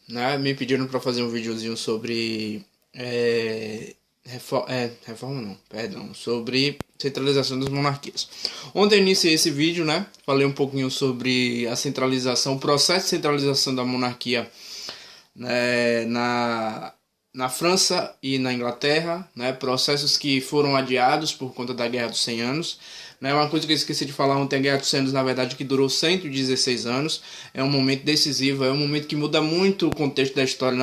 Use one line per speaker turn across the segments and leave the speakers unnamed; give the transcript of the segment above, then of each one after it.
né? Me pediram para fazer um videozinho sobre reforma não, perdão, sobre centralização das monarquias. Ontem eu iniciei esse vídeo, né? Falei um pouquinho sobre a centralização, o processo de centralização da monarquia, né, na França e na Inglaterra, né? Processos que foram adiados por conta da Guerra dos 100 Anos. Né? Uma coisa que eu esqueci de falar ontem, a Guerra dos 100 Anos, na verdade, que durou 116 anos. É um momento decisivo, é um momento que muda muito o contexto da história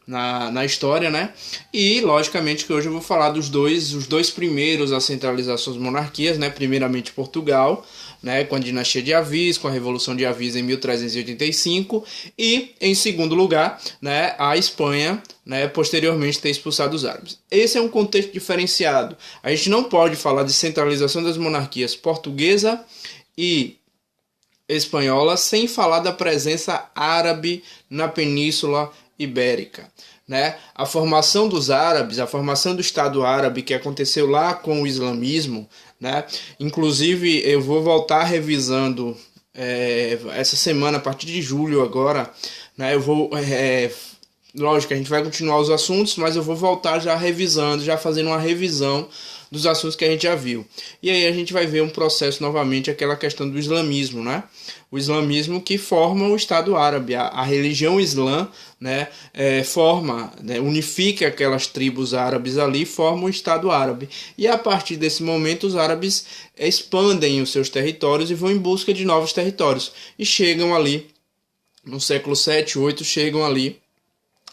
na história, né? E, logicamente, que hoje eu vou falar os dois primeiros a centralizar suas monarquias, né? Primeiramente Portugal, né? Com a dinastia de Avis, com a Revolução de Avis em 1385, e, em segundo lugar, né? A Espanha, né? Posteriormente ter expulsado os árabes. Esse é um contexto diferenciado. A gente não pode falar de centralização das monarquias portuguesa e espanhola sem falar da presença árabe na Península Ibérica, né? A formação dos árabes, a formação do Estado Árabe que aconteceu lá com o islamismo, né? Inclusive eu vou voltar revisando essa semana, a partir de julho agora, né? Eu vou lógico, a gente vai continuar os assuntos, mas eu vou voltar já revisando, já fazendo uma revisão dos assuntos que a gente já viu. E aí a gente vai ver um processo novamente, aquela questão do islamismo, né? O islamismo que forma o Estado Árabe, a religião islã, né? Forma, né? Unifica aquelas tribos árabes ali, forma o Estado Árabe. E a partir desse momento os árabes expandem os seus territórios e vão em busca de novos territórios. E chegam ali, no século 7, 8, chegam ali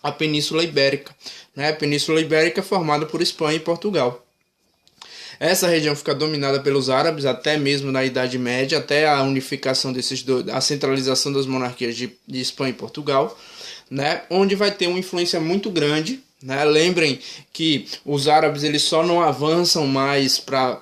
a Península Ibérica, né? A Península Ibérica formada por Espanha e Portugal. Essa região fica dominada pelos árabes até mesmo na Idade Média, até a unificação desses dois, a centralização das monarquias de Espanha e Portugal, né? Onde vai ter uma influência muito grande, né? Lembrem que os árabes eles só não avançam mais para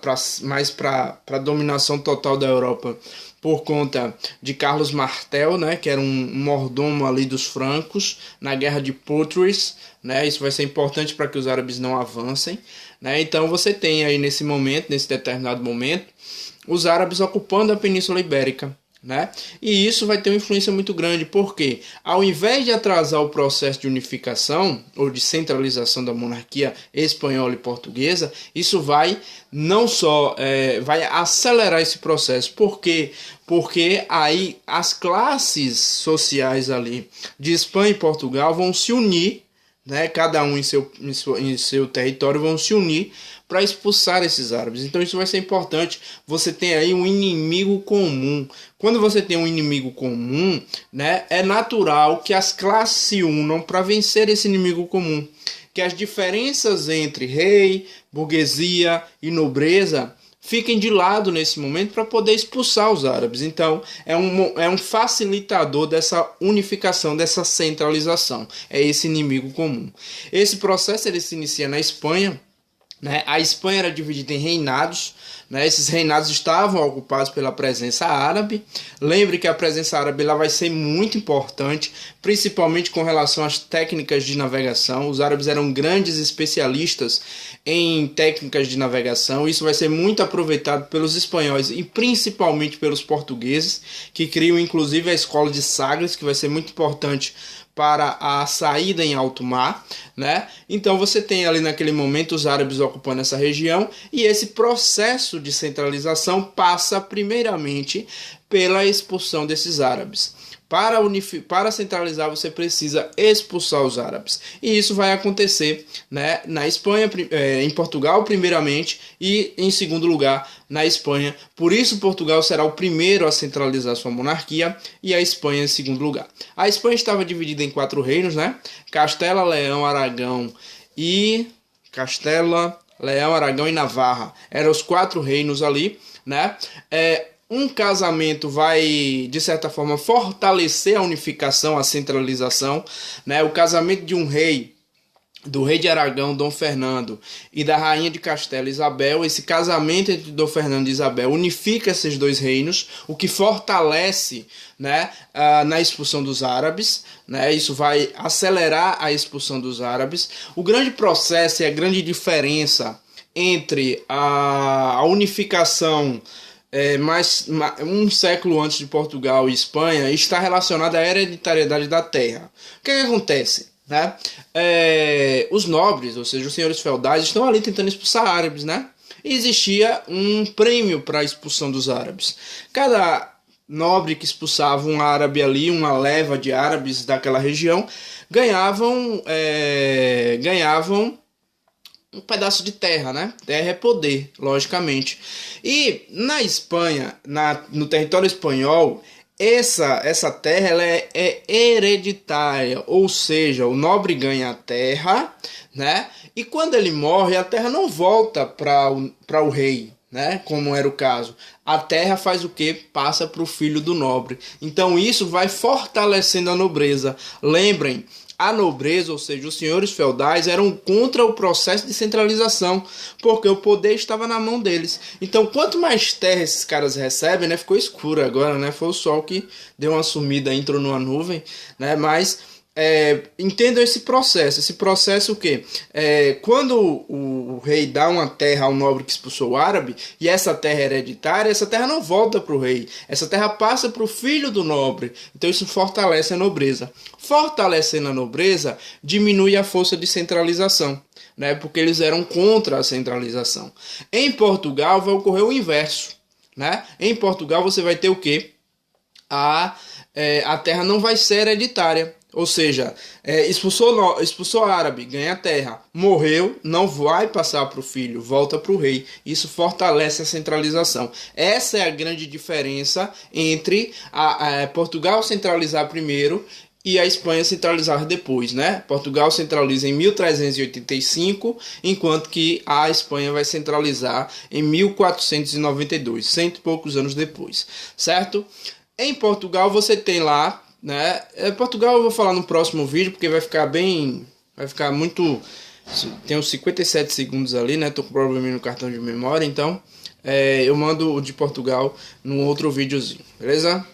a dominação total da Europa por conta de Carlos Martel, né, que era um mordomo ali dos francos na Guerra de Poitiers, né? Isso vai ser importante para que os árabes não avancem, né? Então você tem aí nesse momento, nesse determinado momento, os árabes ocupando a Península Ibérica, né? E isso vai ter uma influência muito grande, porque ao invés de atrasar o processo de unificação ou de centralização da monarquia espanhola e portuguesa, isso vai não só vai acelerar esse processo, porque aí as classes sociais ali de Espanha e Portugal vão se unir, né? Cada um em seu território vão se unir para expulsar esses árabes. Então isso vai ser importante. Você tem aí um inimigo comum. Quando você tem um inimigo comum, né, é natural que as classes se unam para vencer esse inimigo comum. Que as diferenças entre rei, burguesia e nobreza fiquem de lado nesse momento para poder expulsar os árabes. Então, é um facilitador dessa unificação, dessa centralização. É esse inimigo comum. Esse processo ele se inicia na Espanha, né? A Espanha era dividida em reinados, né? Esses reinados estavam ocupados pela presença árabe. Lembre que a presença árabe ela vai ser muito importante, principalmente com relação às técnicas de navegação. Os árabes eram grandes especialistas em técnicas de navegação. Isso vai ser muito aproveitado pelos espanhóis e principalmente pelos portugueses, que criam inclusive a escola de Sagres, que vai ser muito importante para a saída em alto mar, né? Então você tem ali naquele momento os árabes ocupando essa região e esse processo de centralização passa primeiramente pela expulsão desses árabes. Para centralizar você precisa expulsar os árabes e isso vai acontecer, né, na Espanha, em Portugal primeiramente e em segundo lugar na Espanha. Por isso Portugal será o primeiro a centralizar sua monarquia e a Espanha em segundo lugar. A Espanha estava dividida em 4 reinos, né? Castela, Leão, Aragão e Navarra. Eram os 4 reinos ali, né? Um casamento vai, de certa forma, fortalecer a unificação, a centralização, né? O casamento de um rei, do rei de Aragão, Dom Fernando, e da rainha de Castela, Isabel, esse casamento entre Dom Fernando e Isabel unifica esses 2 reinos, o que fortalece, né, na expulsão dos árabes, né? Isso vai acelerar a expulsão dos árabes. O grande processo e a grande diferença entre a unificação um século antes de Portugal e Espanha, está relacionada à hereditariedade da terra. O que acontece? Né? Os nobres, ou seja, os senhores feudais, estão ali tentando expulsar árabes, né? E existia um prêmio para a expulsão dos árabes. Cada nobre que expulsava um árabe ali, uma leva de árabes daquela região, ganhavam um pedaço de terra, né? Terra é poder, logicamente. E na Espanha, no território espanhol, essa terra ela é hereditária, ou seja, o nobre ganha a terra, né? E quando ele morre, a terra não volta para o rei, né? Como era o caso. A terra faz o que? Passa para o filho do nobre. Então isso vai fortalecendo a nobreza. Lembrem, a nobreza, ou seja, os senhores feudais, eram contra o processo de centralização, porque o poder estava na mão deles. Então, quanto mais terra esses caras recebem, né? Ficou escuro agora, né? Foi o sol que deu uma sumida, entrou numa nuvem, né? Mas entendam esse processo. Esse processo o quê? Quando o rei dá uma terra ao nobre que expulsou o árabe, e essa terra é hereditária, essa terra não volta para o rei. Essa terra passa para o filho do nobre. Então isso fortalece a nobreza. Fortalecendo a nobreza, diminui a força de centralização, né? Porque eles eram contra a centralização. Em Portugal vai ocorrer o inverso, né? Em Portugal você vai ter o quê? A terra não vai ser hereditária. Ou seja, expulsou árabe, ganha terra, morreu, não vai passar para o filho, volta para o rei. Isso fortalece a centralização. Essa é a grande diferença entre Portugal centralizar primeiro e a Espanha centralizar depois, né? Portugal centraliza em 1385, enquanto que a Espanha vai centralizar em 1492, cento e poucos anos depois, certo? Em Portugal você tem lá, né? Portugal eu vou falar no próximo vídeo, porque vai ficar muito, tem uns 57 segundos ali, né? Tô com problema no cartão de memória, então eu mando o de Portugal num outro videozinho, beleza?